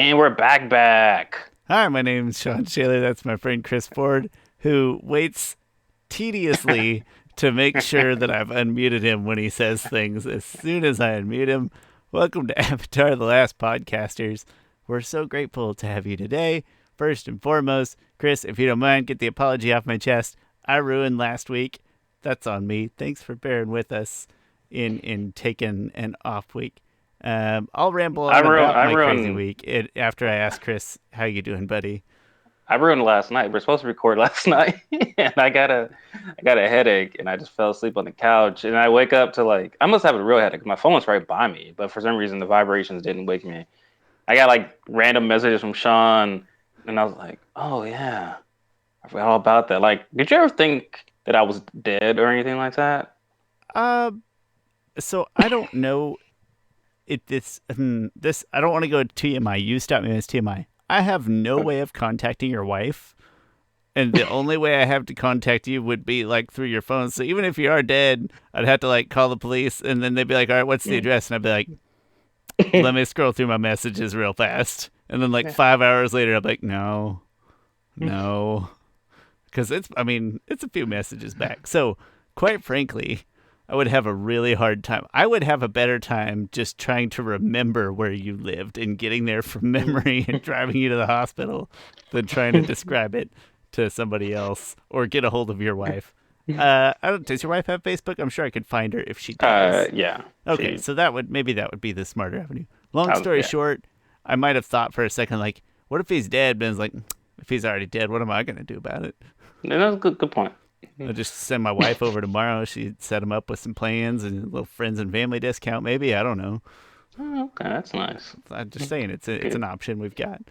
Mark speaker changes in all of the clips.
Speaker 1: And we're back.
Speaker 2: Hi, my name's Shawn Shaler. That's my friend Chris Ford, who waits tediously to make sure that I've unmuted him when he says things as soon as I unmute him. Welcome to Avatar: The Last Podcasters. We're so grateful to have you today. First and foremost, Chris, if you don't mind, get the apology off my chest. I ruined last week. That's on me. Thanks for bearing with us in taking an off week. I'll ramble
Speaker 1: I
Speaker 2: on
Speaker 1: ruined.
Speaker 2: about
Speaker 1: I
Speaker 2: my crazy
Speaker 1: ruined.
Speaker 2: week after I ask Chris, how you doing, buddy?
Speaker 1: I ruined last night. We're supposed to record last night, and I got a headache, and I just fell asleep on the couch. And I wake up to I must have a real headache. My phone was right by me, but for some reason the vibrations didn't wake me. I got random messages from Shawn, and I was like, oh yeah, I forgot all about that. Did you ever think that I was dead or anything like that?
Speaker 2: Uh, so I don't know if this. I don't want to go to TMI. You stop me as TMI. I have no way of contacting your wife, and the only way I have to contact you would be through your phone. So even if you are dead, I'd have to call the police, and then they'd be like, "All right, what's the address?" And I'd be like, "Let me scroll through my messages real fast." And then 5 hours later, I'm like, "No, no," because it's a few messages back. So quite frankly, I would have a really hard time. I would have a better time just trying to remember where you lived and getting there from memory and driving you to the hospital than trying to describe it to somebody else or get a hold of your wife. Does your wife have Facebook? I'm sure I could find her if she does.
Speaker 1: Yeah.
Speaker 2: Okay, so that would be the smarter avenue. Long story
Speaker 1: Yeah.
Speaker 2: short, I might have thought for a second what if he's dead? But it's if he's already dead, what am I gonna do about it?
Speaker 1: Yeah, that's a good point.
Speaker 2: I'll just send my wife over tomorrow. She'd set him up with some plans and a little friends and family discount, maybe. I don't know.
Speaker 1: Oh, okay, that's nice.
Speaker 2: I'm just saying it's an option we've got.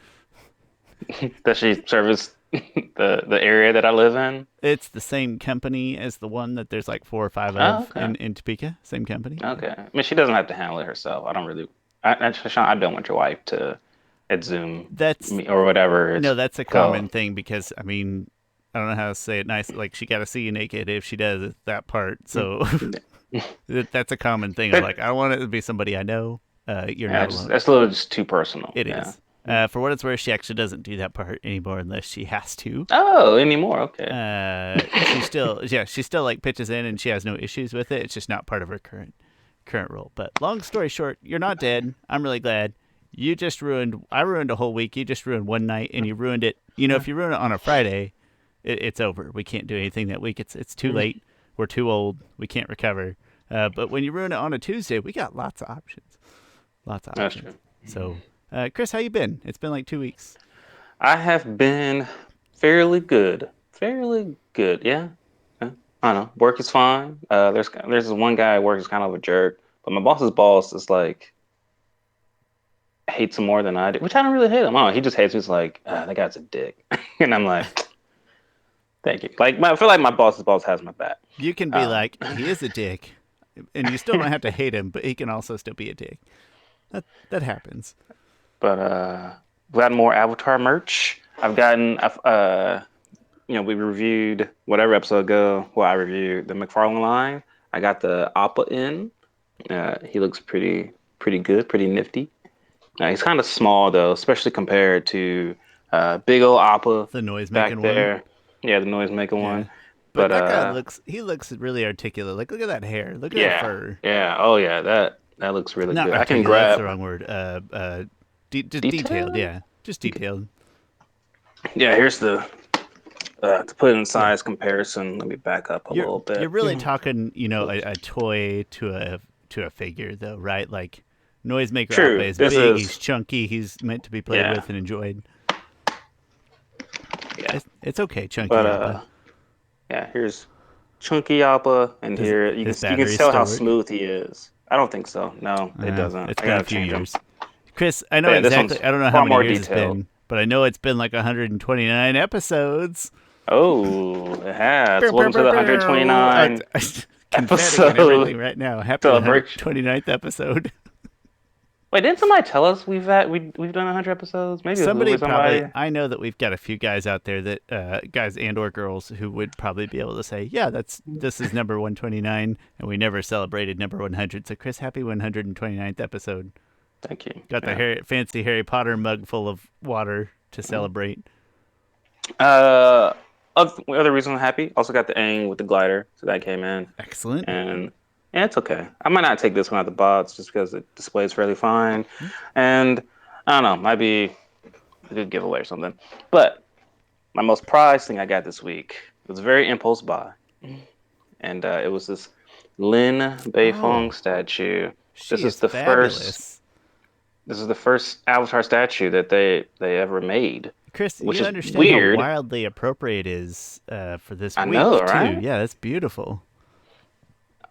Speaker 1: Does she service the area that I live in?
Speaker 2: It's the same company as the one that there's 4 or 5
Speaker 1: Oh,
Speaker 2: of
Speaker 1: okay.
Speaker 2: in Topeka. Same company.
Speaker 1: Okay. I mean, she doesn't have to handle it herself. I don't really. Sean, I don't want your wife to at Zoom
Speaker 2: That's
Speaker 1: me or whatever.
Speaker 2: no,
Speaker 1: It's
Speaker 2: that's a
Speaker 1: go.
Speaker 2: common thing because I don't know how to say it nice. She got to see you naked if she does that part. So that's a common thing of
Speaker 1: That,
Speaker 2: I don't want it to be somebody I know. You're
Speaker 1: yeah,
Speaker 2: not alone.
Speaker 1: that's a little just too personal.
Speaker 2: It
Speaker 1: Yeah.
Speaker 2: is. For what it's worth, she actually doesn't do that part anymore unless she has to.
Speaker 1: Oh, anymore? Okay.
Speaker 2: She still pitches in and she has no issues with it. It's just not part of her current role. But long story short, you're not dead. I'm really glad. I ruined a whole week. You just ruined one night and you ruined it. If you ruin it on a Friday, it's over. We can't do anything that week. It's too late. We're too old. We can't recover. But when you ruin it on a Tuesday, we got lots of options. Lots of
Speaker 1: That's
Speaker 2: options.
Speaker 1: true.
Speaker 2: So, Chris, how you been? It's been 2 weeks.
Speaker 1: I have been fairly good. Fairly good. Yeah. Yeah. I don't know. Work is fine. There's this one guy at work who's kind of a jerk, but my boss's boss is hates him more than I do, which I don't really hate him. I don't know, he just hates me. He's like, that guy's a dick, and I'm like, thank you. I feel like my boss's boss has my back.
Speaker 2: You can be he is a dick, and you still don't have to hate him, but he can also still be a dick. That happens.
Speaker 1: But we got more Avatar merch. We reviewed whatever episode ago. Well, I reviewed the McFarlane line. I got the Appa in. He looks pretty good, pretty nifty. He's kind of small though, especially compared to big old Appa
Speaker 2: The noise
Speaker 1: back
Speaker 2: making one.
Speaker 1: there. Yeah, the noise making
Speaker 2: Yeah.
Speaker 1: one.
Speaker 2: But
Speaker 1: But
Speaker 2: that guy looks really articulate. Look at that hair. Look at that
Speaker 1: yeah,
Speaker 2: fur.
Speaker 1: yeah, oh yeah, that looks really
Speaker 2: Not
Speaker 1: good. I can
Speaker 2: articulate. That's the
Speaker 1: grab
Speaker 2: wrong word. Just detailed.
Speaker 1: detail.
Speaker 2: Yeah, just detailed.
Speaker 1: Yeah, here's the to put it in size comparison. Let me back up a little
Speaker 2: You're
Speaker 1: bit.
Speaker 2: really talking, a toy to a figure though, right? Noisemaker Appa
Speaker 1: True.
Speaker 2: is
Speaker 1: This
Speaker 2: big.
Speaker 1: is
Speaker 2: He's chunky. He's meant to be played
Speaker 1: yeah,
Speaker 2: with and enjoyed.
Speaker 1: yeah.
Speaker 2: It's okay, chunky
Speaker 1: But
Speaker 2: Appa.
Speaker 1: yeah. Here's Chunky Appa, and
Speaker 2: Does
Speaker 1: here
Speaker 2: his
Speaker 1: you can
Speaker 2: battery
Speaker 1: tell
Speaker 2: still
Speaker 1: how
Speaker 2: work?
Speaker 1: smooth he is. I don't think so. No, it doesn't.
Speaker 2: It's
Speaker 1: I
Speaker 2: been a
Speaker 1: gotta
Speaker 2: few
Speaker 1: change him.
Speaker 2: years. Chris, I know
Speaker 1: But yeah, this one's
Speaker 2: exactly. I don't know how
Speaker 1: far
Speaker 2: many
Speaker 1: more
Speaker 2: years it's
Speaker 1: detailed.
Speaker 2: been, but I know it's been 129 episodes.
Speaker 1: Oh, it has.
Speaker 2: Bow, bow,
Speaker 1: Welcome to
Speaker 2: bow,
Speaker 1: the
Speaker 2: bow.
Speaker 1: 129
Speaker 2: Confetti and
Speaker 1: episode
Speaker 2: everything right now. Happy
Speaker 1: celebration.
Speaker 2: 129th episode.
Speaker 1: Wait, didn't somebody tell us we've done 100 episodes? Maybe it was
Speaker 2: Somebody
Speaker 1: Uber
Speaker 2: probably.
Speaker 1: somebody.
Speaker 2: I know that we've got a few guys out there guys and or girls who would probably be able to say, yeah, this is number 129, and we never celebrated number 100. So Chris, happy 129th episode.
Speaker 1: Thank you.
Speaker 2: Got the
Speaker 1: Yeah.
Speaker 2: fancy Harry Potter mug full of water to celebrate.
Speaker 1: Uh, other reason I'm happy. Also got the Aang with the glider, so that came in,
Speaker 2: Excellent.
Speaker 1: and yeah, it's okay. I might not take this one out the box just because it displays fairly fine, and I don't know, might be a good giveaway or something. But my most prized thing I got this week was a very impulse buy, and it was this Lin Beifong
Speaker 2: Oh,
Speaker 1: statue.
Speaker 2: she
Speaker 1: This is
Speaker 2: is
Speaker 1: the first.
Speaker 2: fabulous.
Speaker 1: This is the first Avatar statue that they ever made,
Speaker 2: Chris,
Speaker 1: which
Speaker 2: you
Speaker 1: is
Speaker 2: understand how
Speaker 1: weird.
Speaker 2: wildly appropriate it is for this
Speaker 1: I know,
Speaker 2: week, too.
Speaker 1: right?
Speaker 2: Yeah, that's beautiful.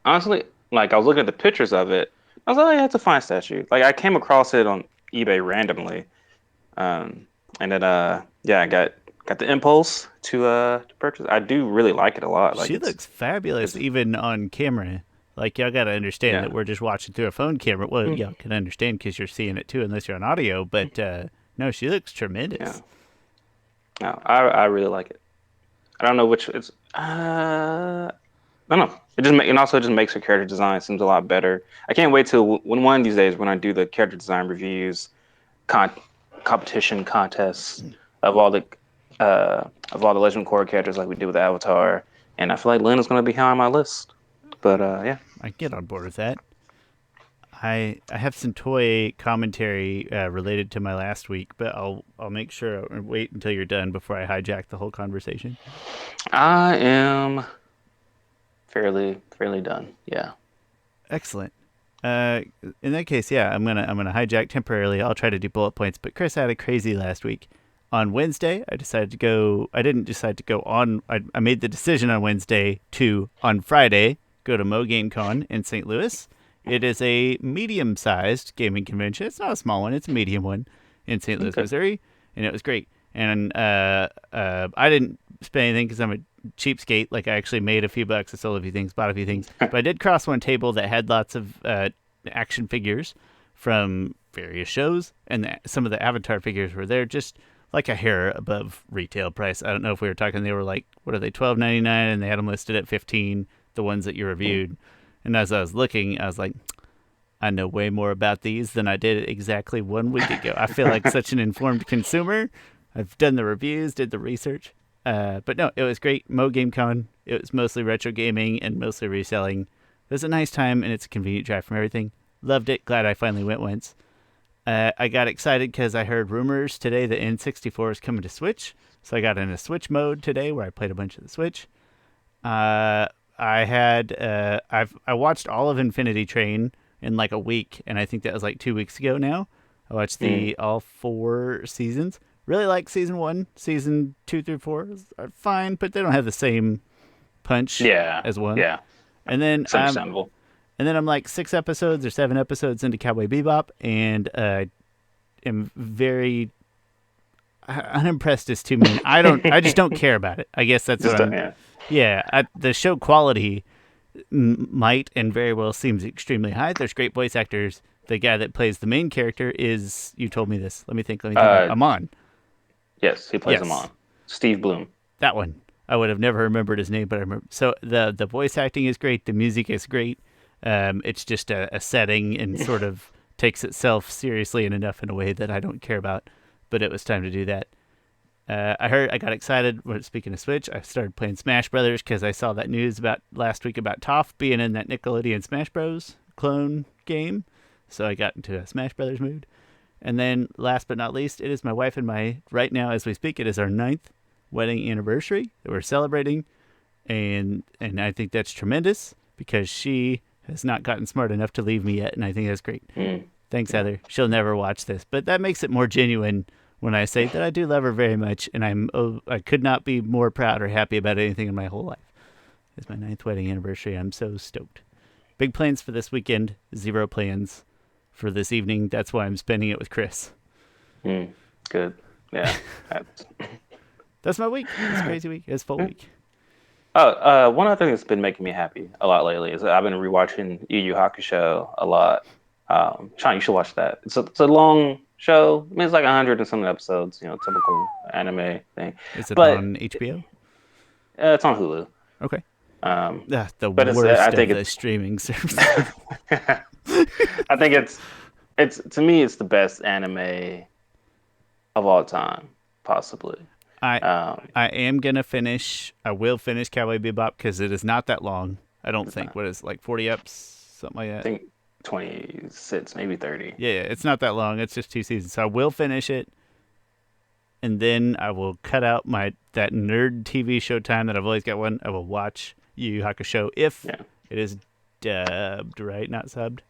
Speaker 1: Honestly, like I was looking at the pictures of it, I was like, oh, yeah, it's a fine statue. Like I came across it on eBay randomly, um, and then yeah, I got the impulse to purchase. I do really like it a lot. Like
Speaker 2: She looks fabulous
Speaker 1: it's
Speaker 2: even on camera. Like, y'all got to understand
Speaker 1: yeah.
Speaker 2: that we're just watching through a phone camera. Well, y'all can understand because you're seeing it too, unless you're on audio. But no, she looks
Speaker 1: Yeah,
Speaker 2: tremendous.
Speaker 1: no, I really like it. I don't know which it's. I don't know. It also just makes her character design seems a lot better. I can't wait till when one of these days when I do the character design reviews, con competition contests of all the Legend of Korra characters like we did with Avatar, and I feel like Lynn is going to be high on my list. But yeah,
Speaker 2: I can get on board with that. I have some toy commentary related to my last week, but I'll make sure and wait until you're done before I hijack the whole conversation.
Speaker 1: I am fairly done. Yeah.
Speaker 2: Excellent. Uh, in that case, yeah, I'm gonna hijack temporarily. I'll try to do bullet points. But Chris had a crazy last week. On Wednesday, I decided to go. I didn't decide to go on. I made the decision on Wednesday to on Friday go to Mo Game Con in St. Louis. It is a medium-sized gaming convention. It's not a small one. It's a medium one in St. Louis,
Speaker 1: Okay.
Speaker 2: Missouri, and it was great. And I didn't spend anything because I'm a cheapskate. Like I actually made a few bucks, I sold a few things, bought a few things. But I did cross one table that had lots of action figures from various shows, and some of the Avatar figures were there, just like a hair above retail price. I don't know if we were talking. They were like, what are they, $12.99, and they had them listed at 15. The ones that you reviewed, and as I was looking, I was like, I know way more about these than I did exactly 1 week ago. I feel like such an informed consumer. I've done the reviews, did the research. But no, it was great. Mo Game Con. It was mostly retro gaming and mostly reselling. It was a nice time, and it's a convenient drive from everything. Loved it. Glad I finally went once. I got excited because I heard rumors today that N64 is coming to Switch. So I got in a Switch mode today where I played a bunch of the Switch. Uh, I watched all of Infinity Train in like a week, and I think that was like 2 weeks ago now. I watched
Speaker 1: Mm.
Speaker 2: the all 4 seasons. Really like season one, season 2 through 4 are fine, but they don't have the same punch
Speaker 1: Yeah.
Speaker 2: as one.
Speaker 1: Yeah.
Speaker 2: And then
Speaker 1: It's understandable.
Speaker 2: I'm like 6 episodes or 7 episodes into Cowboy Bebop, and am very unimpressed is too mean. I just don't care about it. I guess that's what
Speaker 1: Just
Speaker 2: I'm.
Speaker 1: yeah.
Speaker 2: Yeah, the show quality might and very well seems extremely high. There's great voice actors. The guy that plays the main character is, you told me this. Let me think.
Speaker 1: Uh,
Speaker 2: Amon.
Speaker 1: yes, he plays them
Speaker 2: Yes,
Speaker 1: on. Steve Bloom.
Speaker 2: that one. I would have never remembered his name, but I remember. So the voice acting is great. The music is great. It's just a setting and sort of takes itself seriously and enough in a way that I don't care about. But it was time to do that. I got excited when speaking of Switch. I started playing Smash Brothers because I saw that news about last week about Toph being in that Nickelodeon Smash Bros. Clone game. So I got into a Smash Brothers mood. And then, last but not least, it is my wife and my right now as we speak. It is our 9th wedding anniversary that we're celebrating, and I think that's tremendous because she has not gotten smart enough to leave me yet, and I think that's great.
Speaker 1: Mm.
Speaker 2: Thanks, Heather. She'll never watch this, but that makes it more genuine when I say that I do love her very much, and I could not be more proud or happy about anything in my whole life. It's my 9th wedding anniversary. I'm so stoked. Big plans for this weekend. Zero plans for this evening. That's why I'm spending it with Chris.
Speaker 1: Mm. Good. Yeah. That's-
Speaker 2: That's my week. It's a crazy week. It's full week.
Speaker 1: Oh, one other thing that's been making me happy a lot lately is that I've been rewatching Yu Yu Hakusho a lot. Shawn, you should watch that. It's a long show. I mean, it's like 100 and some episodes, typical anime thing.
Speaker 2: Is it
Speaker 1: But
Speaker 2: on HBO?
Speaker 1: it's on Hulu.
Speaker 2: Okay.
Speaker 1: Um,
Speaker 2: The
Speaker 1: but I
Speaker 2: worst
Speaker 1: think
Speaker 2: of the streaming services.
Speaker 1: I think it's It's to me, it's the best anime of all time, possibly.
Speaker 2: I
Speaker 1: Um,
Speaker 2: I am gonna finish. I will finish Cowboy Bebop because it is not that long. I don't
Speaker 1: it's
Speaker 2: think.
Speaker 1: not.
Speaker 2: What is it, like 40 eps, something like
Speaker 1: I
Speaker 2: that.
Speaker 1: think 26, maybe 30.
Speaker 2: Yeah, it's not that long. It's just 2 seasons. So I will finish it, and then I will cut out my that nerd TV show time that I've always got one. I will watch Yu Yu Hakusho if
Speaker 1: Yeah.
Speaker 2: it is dubbed, right? Not subbed.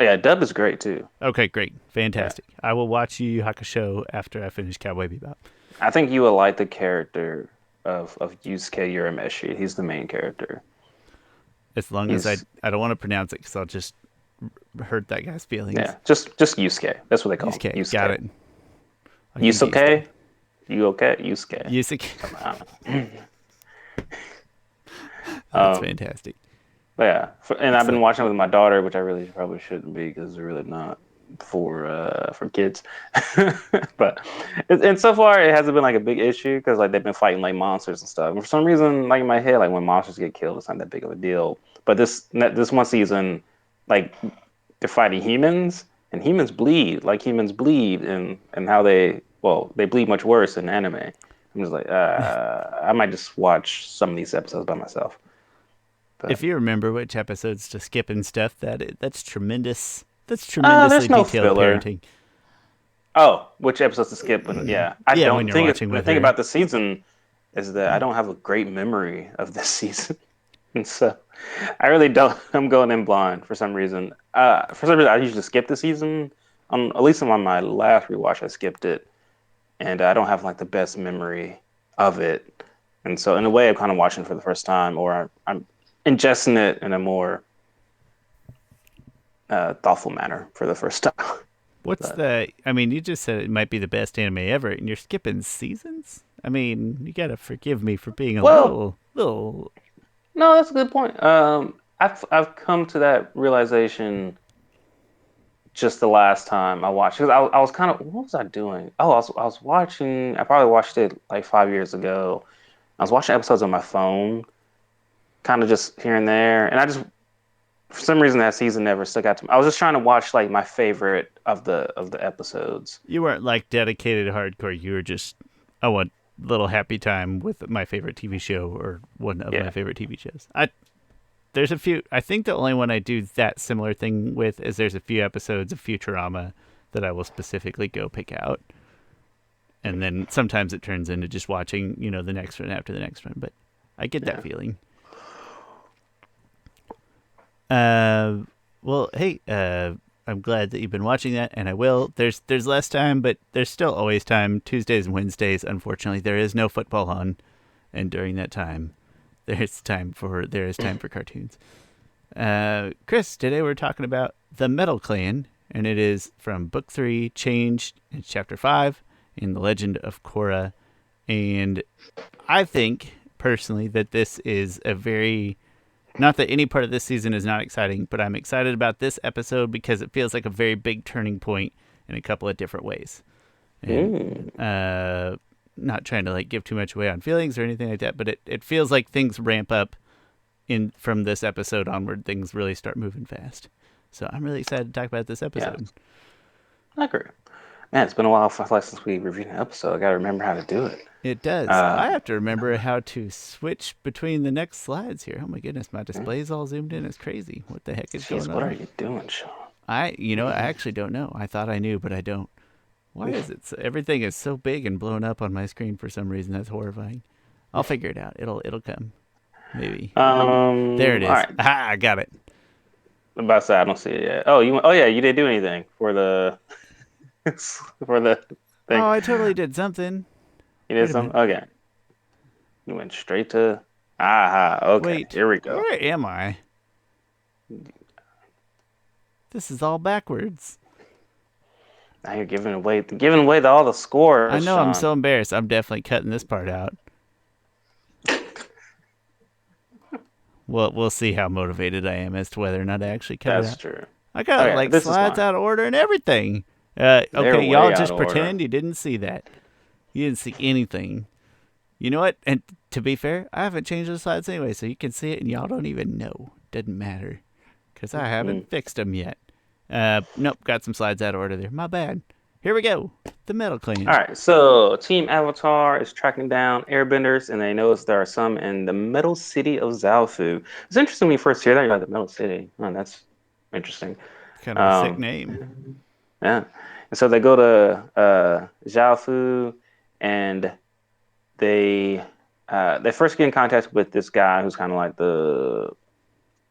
Speaker 1: Yeah, dub is great too.
Speaker 2: Okay, great,
Speaker 1: Yeah.
Speaker 2: fantastic. I will watch Yu Yu Hakusho after I finish Cowboy Bebop.
Speaker 1: I think you will like the character of Yusuke Urameshi. He's the main character.
Speaker 2: As long as
Speaker 1: He's
Speaker 2: I don't want to pronounce it because I'll just hurt that guy's feelings.
Speaker 1: yeah, just Yusuke. That's what they call him.
Speaker 2: Yusuke, got
Speaker 1: Yusuke.
Speaker 2: it. I'll use Yusuke.
Speaker 1: Yusuke? You okay? Yusuke.
Speaker 2: Yusuke.
Speaker 1: Somehow.
Speaker 2: That's
Speaker 1: Um,
Speaker 2: fantastic.
Speaker 1: but yeah, and I've been
Speaker 2: Excellent.
Speaker 1: watching it with my daughter, which I really probably shouldn't be because they're really not for kids. But and so far it hasn't been like a big issue because like they've been fighting like monsters and stuff. And for some reason, like in my head, like when monsters get killed, it's not that big of a deal. But this one season, like they're fighting humans, and humans bleed like humans bleed, and how they bleed much worse in anime. I'm just like, I might just watch some of these episodes by myself. But
Speaker 2: If you remember which episodes to skip and stuff, that's tremendous. That's tremendously
Speaker 1: there's no
Speaker 2: detailed
Speaker 1: filler.
Speaker 2: parenting.
Speaker 1: Oh, which episodes to skip? And yeah, I
Speaker 2: Yeah, when
Speaker 1: don't
Speaker 2: you're
Speaker 1: think
Speaker 2: watching
Speaker 1: the
Speaker 2: with
Speaker 1: thing
Speaker 2: her.
Speaker 1: about the season is that I don't have a great memory of this season, and so I really don't. I'm going in blind for some reason. For some reason, I usually skip the season. At least on my last rewatch, I skipped it, and I don't have like the best memory of it. And so, in a way, I'm kind of watching it for the first time, or I'm ingesting it in a more thoughtful manner for the first time.
Speaker 2: What's
Speaker 1: But
Speaker 2: the? I mean, you just said it might be the best anime ever, and you're skipping seasons. I mean, you gotta forgive me for being a
Speaker 1: well,
Speaker 2: little.
Speaker 1: no, that's a good point. I've come to that realization just the last time I watched because I was kind of what was I doing? Oh, I was watching. I probably watched it like 5 years ago. I was watching episodes on my phone, kind of just here and there, and I just for some reason that season never stuck out to me. I was just trying to watch like my favorite of the episodes.
Speaker 2: You weren't like dedicated hardcore. You were just, I want little happy time with my favorite TV show or one of my
Speaker 1: Yeah,
Speaker 2: favorite TV shows. There's a few. I think the only one I do that similar thing with is there's a few episodes of Futurama that I will specifically go pick out, and then sometimes it turns into just watching, the next one after the next one. But I get that
Speaker 1: yeah,
Speaker 2: feeling. Uh, well, hey, I'm glad that you've been watching that, and I will. There's less time, but there's still always time. Tuesdays and Wednesdays, unfortunately, there is no football on, and during that time, there is time for cartoons. Chris, today we're talking about the Metal Clan, and it is from Book 3, Changed, in Chapter 5, in The Legend of Korra. And I think, personally, that this is a very... Not that any part of this season is not exciting, but I'm excited about this episode because it feels like a very big turning point in a couple of different ways. And
Speaker 1: mm,
Speaker 2: not trying to like give too much away on feelings or anything like that, but it feels like things ramp up in from this episode onward. Things really start moving fast. So I'm really excited to talk about this
Speaker 1: yeah.
Speaker 2: episode.
Speaker 1: I agree. Man, it's been a while since we reviewed an episode. I got to remember how to do it.
Speaker 2: It does.
Speaker 1: Uh,
Speaker 2: I have to remember how to switch between the next slides here. Oh my goodness, my display's all zoomed in. It's crazy. What the heck is
Speaker 1: Jeez,
Speaker 2: going
Speaker 1: what are
Speaker 2: on?
Speaker 1: you doing, Shawn?
Speaker 2: I actually don't know. I thought I knew, but I don't. Why is it everything is so big and blown up on my screen for some reason? That's horrifying. I'll figure it out. It'll come. Maybe. There it
Speaker 1: All
Speaker 2: is.
Speaker 1: right.
Speaker 2: Aha, I got it.
Speaker 1: I'm about to say I don't see it yet. Oh, oh yeah, you didn't do anything for the for the thing.
Speaker 2: Oh, I totally did something.
Speaker 1: You did
Speaker 2: Wait a minute.
Speaker 1: something? Okay. You went straight to aha. Okay,
Speaker 2: Wait,
Speaker 1: here we go.
Speaker 2: where am I? This is all backwards.
Speaker 1: Now you're giving away all the
Speaker 2: I
Speaker 1: scores,
Speaker 2: know, I'm
Speaker 1: Shawn.
Speaker 2: so embarrassed. I'm definitely cutting this part out. Well, we'll see how motivated I am as to whether or not I actually cut it
Speaker 1: That's
Speaker 2: out.
Speaker 1: true.
Speaker 2: I got
Speaker 1: Okay,
Speaker 2: like
Speaker 1: this is
Speaker 2: slides
Speaker 1: fine.
Speaker 2: out of order and everything.
Speaker 1: They're
Speaker 2: Okay, y'all
Speaker 1: way out
Speaker 2: just
Speaker 1: of order.
Speaker 2: pretend you didn't see that. You didn't see anything. You know what? And to be fair, I haven't changed the slides anyway, so you can see it and y'all don't even know. Doesn't matter. Because I haven't fixed them yet. Nope, got some slides out of order there. My bad. Here we go. The Metal
Speaker 1: All
Speaker 2: Clan.
Speaker 1: right, so Team Avatar is tracking down airbenders, and they notice there are some in the metal city of Zaofu. It's interesting when you first hear that, you're like, the metal city. Oh, that's interesting.
Speaker 2: Kind of a sick
Speaker 1: Um,
Speaker 2: name.
Speaker 1: yeah. And so they go to Zaofu, and they they first get in contact with this guy who's kind of like the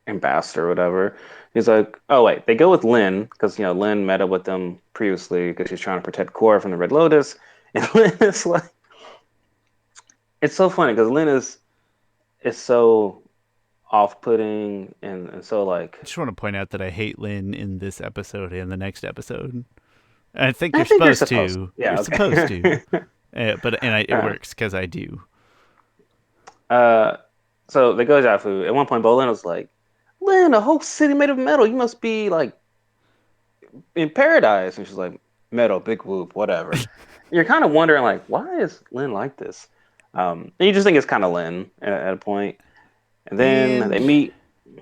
Speaker 1: ambassador or whatever. He's like, oh wait, they go with Lynn because Lynn met up with them previously because she's trying to protect Korra from the Red Lotus, and Lynn is like, it's so funny because Lynn is so off-putting and so like,
Speaker 2: I just want to point out that I hate Lynn in this episode and the next episode. I think
Speaker 1: I
Speaker 2: you're
Speaker 1: think you're
Speaker 2: supposed
Speaker 1: supposed.
Speaker 2: to. You're
Speaker 1: Yeah,
Speaker 2: supposed to.
Speaker 1: okay.
Speaker 2: It
Speaker 1: uh,
Speaker 2: works because I do.
Speaker 1: uh, so they go to Jafu. At one point, Bolin was like, Lynn, a whole city made of metal. You must be like in paradise. And she's like, metal, big whoop, whatever. You're kind of wondering like, why is Lynn like this? And you just think it's kind of Lynn at a point. And then they
Speaker 2: And
Speaker 1: meet.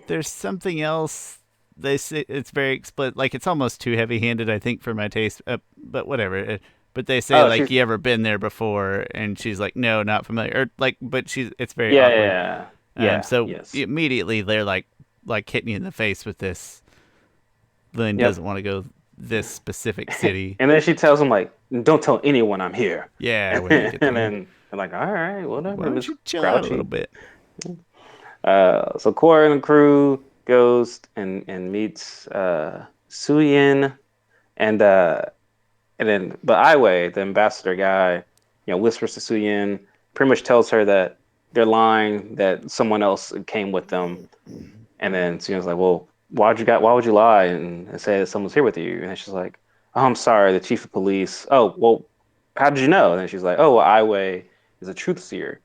Speaker 2: there's something else. They say it's very explicit. Like it's almost too heavy-handed, I think, for my taste. But whatever. But they say
Speaker 1: Oh,
Speaker 2: like,
Speaker 1: she's
Speaker 2: "You ever been there before?" And she's like, "No, not familiar." Or like, but she's it's very
Speaker 1: yeah, yeah,
Speaker 2: awkward.
Speaker 1: yeah, yeah,
Speaker 2: So
Speaker 1: yes,
Speaker 2: immediately they're like hitting you in the face with this. Lynn
Speaker 1: yep.
Speaker 2: doesn't want to go this specific city.
Speaker 1: And then she tells him like, "Don't tell anyone I'm here."
Speaker 2: Yeah, when they
Speaker 1: And
Speaker 2: get there,
Speaker 1: then they're like, "All right,
Speaker 2: why
Speaker 1: whatever,
Speaker 2: don't
Speaker 1: Miss
Speaker 2: you chill out a little
Speaker 1: Grouchy."
Speaker 2: bit?
Speaker 1: So Korra and the crew goes and meets Suyin and but Aiwei, the ambassador guy, whispers to Suyin, pretty much tells her that they're lying, that someone else came with them. And then Suyin's like, "Well, why would you lie and say that someone's here with you?" And then she's like, "Oh, I'm sorry, the chief of police." "Oh, well, how did you know?" And then she's like, "Oh, well, Aiwei is a truth seer.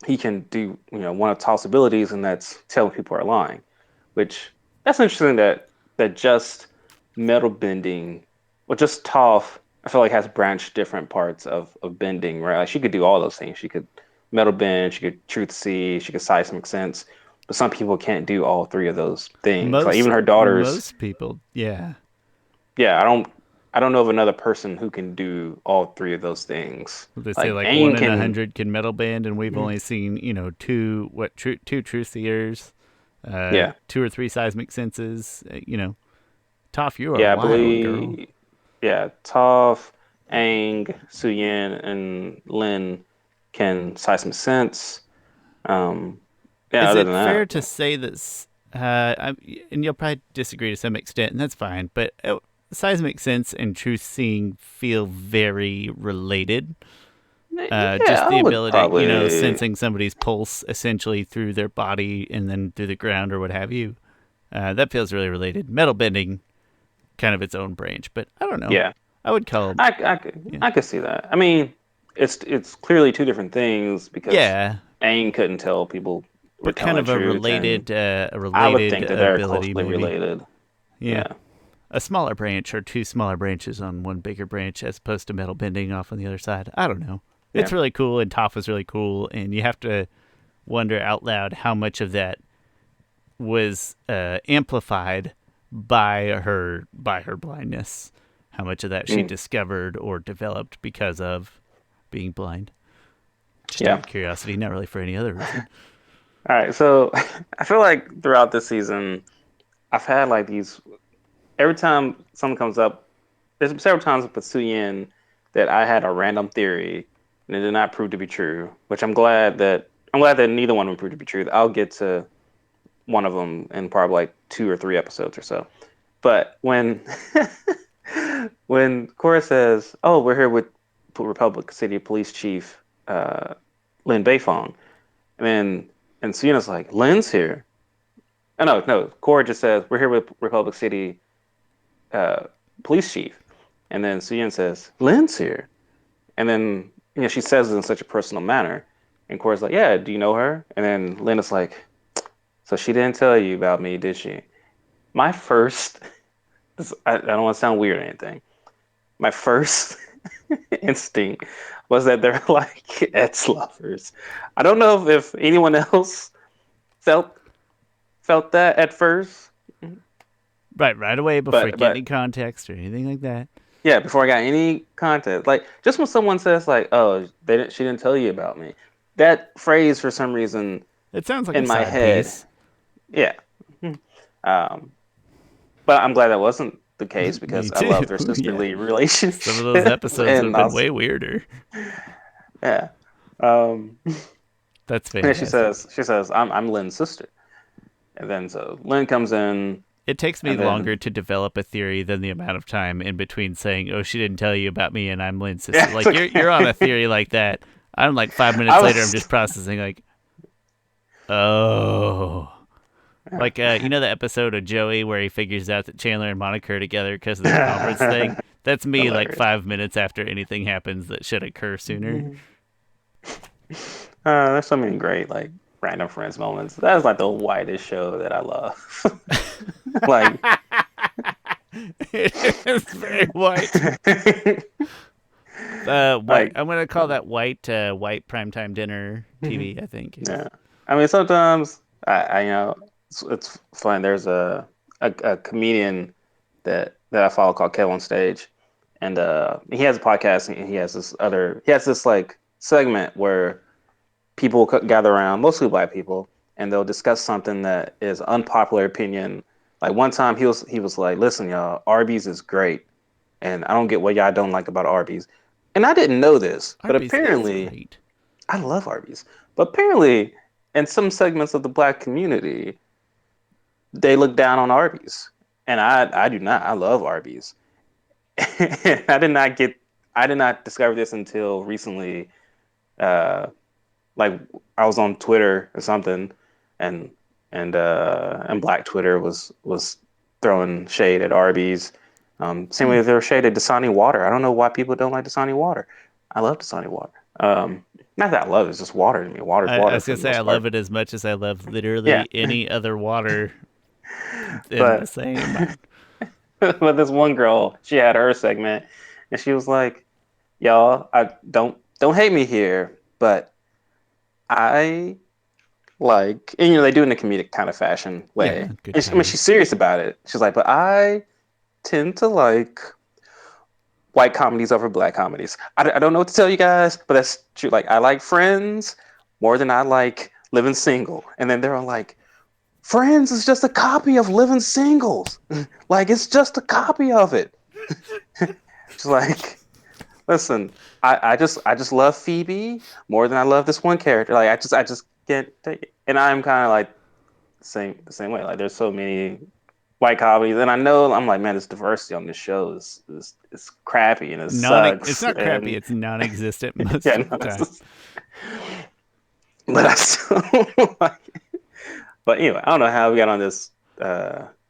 Speaker 1: He can do, one of Toph's abilities, and that's telling people are lying." Which that's interesting that just metal bending, well, just Toph, I feel like has branched different parts of bending, right? Like she could do all those things. She could metal bend, she could truth see, she could seismic sense. But some people can't do all three of those things. Like even
Speaker 2: Most
Speaker 1: her daughters,
Speaker 2: most people, yeah.
Speaker 1: yeah, I don't know of another person who can do all three of those things.
Speaker 2: They say
Speaker 1: Like
Speaker 2: like one
Speaker 1: Aang
Speaker 2: in a
Speaker 1: can,
Speaker 2: hundred can metal band, and we've only seen two truth seers,
Speaker 1: yeah,
Speaker 2: two or three seismic senses. Toph, you are
Speaker 1: yeah, I
Speaker 2: wild, girl.
Speaker 1: believe, yeah, Toph, Aang, Suyin, and Lin can seismic sense. Um, yeah,
Speaker 2: Is
Speaker 1: other
Speaker 2: it
Speaker 1: than
Speaker 2: fair
Speaker 1: that,
Speaker 2: to say that? And you'll probably disagree to some extent, and that's fine. But seismic sense and truth seeing feel very related. Just
Speaker 1: yeah, I
Speaker 2: the
Speaker 1: would
Speaker 2: ability,
Speaker 1: probably,
Speaker 2: sensing somebody's pulse essentially through their body and then through the ground or what have you. That feels really related. Metal bending, kind of its own branch, but I don't know.
Speaker 1: yeah,
Speaker 2: I would call, yeah,
Speaker 1: I could see that. I mean, it's clearly two different things because
Speaker 2: yeah,
Speaker 1: Aang couldn't tell people were
Speaker 2: but kind
Speaker 1: telling the
Speaker 2: of a
Speaker 1: truth, and
Speaker 2: related, uh, a
Speaker 1: I would
Speaker 2: related
Speaker 1: think that they're
Speaker 2: ability,
Speaker 1: closely
Speaker 2: maybe.
Speaker 1: related.
Speaker 2: Yeah,
Speaker 1: Yeah,
Speaker 2: a smaller branch or two smaller branches on one bigger branch, as opposed to metal bending off on the other side. I don't know.
Speaker 1: yeah,
Speaker 2: It's really cool, and Toph was really cool, and you have to wonder out loud how much of that was amplified by her blindness. How much of that she
Speaker 1: mm,
Speaker 2: discovered or developed because of being blind. Just out
Speaker 1: yeah.
Speaker 2: of curiosity, not really for any other reason.
Speaker 1: All right, so I feel like throughout this season, I've had like these every time something comes up. There's several times with Suyin that I had a random theory and it did not prove to be true. Which I'm glad that neither one of them proved to be true. I'll get to one of them in probably like 2 or 3 episodes or so. But when Korra says, "Oh, we're here with Republic City Police Chief Lin Beifong," and then and Siena's like, "Lin's here." Oh, no, no. Korra just says, "We're here with Republic City uh, Police Chief," and then Sien says, "Lin's here," and then she says it in such a personal manner, and Korra's like, "Yeah, do you know her?" And then Lin is like, "So she didn't tell you about me, did she?" My first, I don't want to sound weird or anything. My first instinct was that they're like ex-lovers. I don't know if anyone else felt felt that at first.
Speaker 2: right away before
Speaker 1: But
Speaker 2: getting any context or anything like that.
Speaker 1: yeah, before I got any content, like just when someone says like, "Oh, she didn't tell you about me," that phrase for some reason
Speaker 2: It sounds like a
Speaker 1: in my
Speaker 2: side
Speaker 1: head,
Speaker 2: piece.
Speaker 1: yeah. Um, but I'm glad that wasn't the case
Speaker 2: Me
Speaker 1: because I
Speaker 2: too.
Speaker 1: love their
Speaker 2: Yeah.
Speaker 1: sisterly
Speaker 2: Some of those
Speaker 1: relationships,
Speaker 2: episodes would have
Speaker 1: and
Speaker 2: been
Speaker 1: also,
Speaker 2: way weirder.
Speaker 1: yeah. Um,
Speaker 2: That's
Speaker 1: and then
Speaker 2: fantastic.
Speaker 1: she says, I'm Lynn's sister, and then so Lynn comes in,
Speaker 2: It takes me
Speaker 1: and then
Speaker 2: longer to develop a theory than the amount of time in between saying, "Oh, she didn't tell you about me and I'm Lynn's sister."
Speaker 1: yeah, it's
Speaker 2: Like
Speaker 1: like
Speaker 2: you're on a theory like that. I'm like 5 minutes
Speaker 1: I
Speaker 2: later I'm
Speaker 1: was,
Speaker 2: just processing like, "Oh."
Speaker 1: yeah.
Speaker 2: Like you know the episode of Joey where he figures out that Chandler and Monica are together because of their conference thing? That's me like
Speaker 1: Hilarious.
Speaker 2: 5 minutes after anything happens that should occur sooner.
Speaker 1: There's so many great like random friends moments. That's like the whitest show that I love. Like,
Speaker 2: It is very white. White.
Speaker 1: like,
Speaker 2: I'm gonna call that white primetime dinner TV. I think is.
Speaker 1: yeah. I mean, sometimes I it's fun. There's a comedian that I follow called Kevin on Stage, and he has a podcast and he has this like segment where people gather around, mostly black people, and they'll discuss something that is unpopular opinion. Like one time he was like, "Listen, y'all, Arby's is great, and I don't get what y'all don't like about Arby's." And I didn't know this, but
Speaker 2: Arby's is
Speaker 1: apparently
Speaker 2: great.
Speaker 1: I love Arby's. But apparently, in some segments of the black community, they look down on Arby's, and I do not. I love Arby's. I did not get I did not discover this until recently. Uh, like I was on Twitter or something, and and Black Twitter was throwing shade at Arby's. Same
Speaker 2: Hmm.
Speaker 1: way they were shade at Dasani water. I don't know why people don't like Dasani water. I love Dasani water. Not that I love it, it's just water to me. Water's
Speaker 2: I
Speaker 1: water
Speaker 2: was
Speaker 1: for
Speaker 2: gonna
Speaker 1: the
Speaker 2: say I
Speaker 1: most
Speaker 2: love
Speaker 1: part.
Speaker 2: it as much as I love
Speaker 1: Yeah,
Speaker 2: literally any other water in the
Speaker 1: but
Speaker 2: same amount.
Speaker 1: but this one girl, she had her segment, and she was like, "Y'all, I don't hate me here, but I like," and they do it in a comedic kind of fashion way.
Speaker 2: Yeah, good
Speaker 1: And I mean,
Speaker 2: timing.
Speaker 1: she's serious about it. She's like, "But I tend to like white comedies over black comedies. I don't know what to tell you guys, but that's true. Like, I like Friends more than I like Living Single." And then they're all like, "Friends is just a copy of Living Singles. Like, it's just a copy of it." She's like, "Listen, I just love Phoebe more than I love this one character. Like, I just can't take it." And I'm kind of like the same way. Like, there's so many white comedies, and I know I'm like, man, this diversity on this show is crappy and it
Speaker 2: It's
Speaker 1: sucks.
Speaker 2: not crappy.
Speaker 1: And
Speaker 2: It's non-existent most
Speaker 1: yeah,
Speaker 2: of
Speaker 1: no,
Speaker 2: the time.
Speaker 1: but I still like it. But anyway, I don't know how we got on this.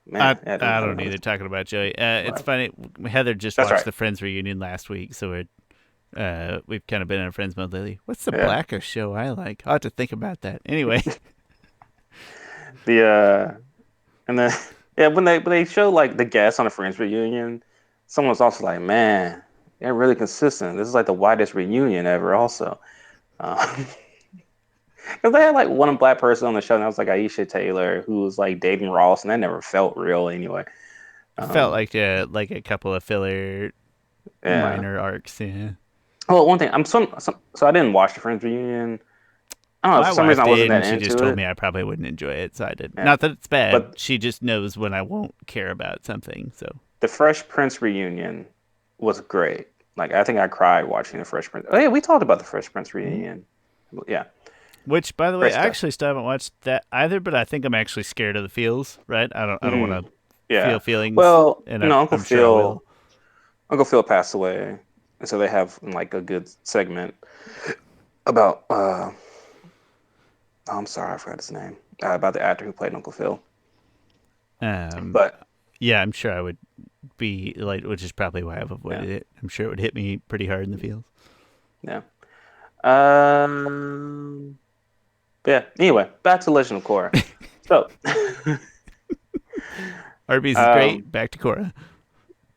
Speaker 1: Man, I
Speaker 2: I
Speaker 1: don't
Speaker 2: don't
Speaker 1: know.
Speaker 2: either. Talking about Joey, it's
Speaker 1: But
Speaker 2: funny. Heather just
Speaker 1: that's
Speaker 2: watched
Speaker 1: right.
Speaker 2: the Friends reunion last week, so we've kind of been in a Friends mode lately. What's the
Speaker 1: Yeah.
Speaker 2: blackest show I like? I'll have to think about that. Anyway,
Speaker 1: The and then yeah, when they show like the guests on the Friends reunion, someone was also like, man, they're really consistent. This is like the widest reunion ever. Also, because they had like one black person on the show, and that was like Aisha Taylor, who was like dating Ross, and that never felt real anyway.
Speaker 2: it felt
Speaker 1: Um,
Speaker 2: like a couple of filler
Speaker 1: yeah.
Speaker 2: minor arcs. Yeah.
Speaker 1: Oh, one thing, so I didn't watch the Friends reunion. I don't know,
Speaker 2: My
Speaker 1: for some
Speaker 2: wife
Speaker 1: reason I wasn't
Speaker 2: did,
Speaker 1: that
Speaker 2: and she just
Speaker 1: into
Speaker 2: told
Speaker 1: it.
Speaker 2: me I probably wouldn't enjoy it, so I did.
Speaker 1: Yeah.
Speaker 2: Not that it's bad.
Speaker 1: But
Speaker 2: She just knows when I won't care about something. So,
Speaker 1: the Fresh Prince reunion was great. Like I think I cried watching the Fresh Prince. Oh yeah, we talked about the Fresh Prince
Speaker 2: mhm.
Speaker 1: reunion. Yeah,
Speaker 2: Which, by the way,
Speaker 1: great
Speaker 2: I
Speaker 1: stuff.
Speaker 2: actually still haven't watched that either. But I think I'm actually scared of the feels. Right? I don't want
Speaker 1: Mm,
Speaker 2: to feel
Speaker 1: yeah.
Speaker 2: feelings,
Speaker 1: Well,
Speaker 2: and
Speaker 1: you know,
Speaker 2: I'm sure I will.
Speaker 1: Uncle Phil passed away, and so they have like a good segment about. Oh, I'm sorry, I forgot his name. About the actor who played Uncle Phil.
Speaker 2: Um,
Speaker 1: But
Speaker 2: yeah, I'm sure I would be like, which is probably why I've
Speaker 1: yeah,
Speaker 2: avoided it. I'm sure it would hit me pretty hard in the feels.
Speaker 1: yeah. Um, yeah. Anyway, back to Legend of Korra. So,
Speaker 2: Arby's is
Speaker 1: um,
Speaker 2: great. Back to Korra.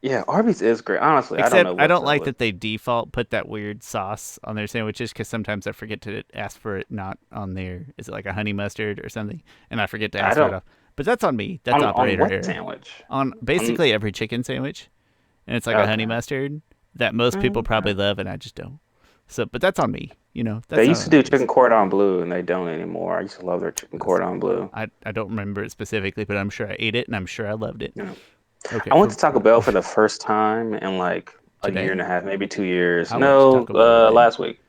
Speaker 1: yeah, Arby's is great. Honestly, I don't
Speaker 2: Except
Speaker 1: know
Speaker 2: I
Speaker 1: what
Speaker 2: don't
Speaker 1: to
Speaker 2: like
Speaker 1: what.
Speaker 2: that they default put that weird sauce on their sandwiches because sometimes I forget to ask for it not on there. Is it like a honey mustard or something? And I forget to
Speaker 1: I
Speaker 2: ask for it
Speaker 1: don't.
Speaker 2: off. But that's on me. That's
Speaker 1: On
Speaker 2: operator
Speaker 1: what
Speaker 2: error.
Speaker 1: sandwich?
Speaker 2: On
Speaker 1: On
Speaker 2: basically every chicken sandwich, and it's like a honey
Speaker 1: okay.
Speaker 2: mustard that most people
Speaker 1: Okay.
Speaker 2: probably love, and I just don't. So, but that's on me.
Speaker 1: They
Speaker 2: That's not
Speaker 1: used to
Speaker 2: on
Speaker 1: do
Speaker 2: others.
Speaker 1: chicken cordon bleu, and they don't anymore. I used to love their chicken cordon bleu.
Speaker 2: I don't remember it specifically, but I'm sure I ate it, and I'm sure I loved it.
Speaker 1: Yeah.
Speaker 2: Okay,
Speaker 1: I went
Speaker 2: for
Speaker 1: to Taco Bell for the first time in like a year and
Speaker 2: today,
Speaker 1: a half, maybe 2 years.
Speaker 2: I went to
Speaker 1: No,
Speaker 2: Taco Bell today.
Speaker 1: last week.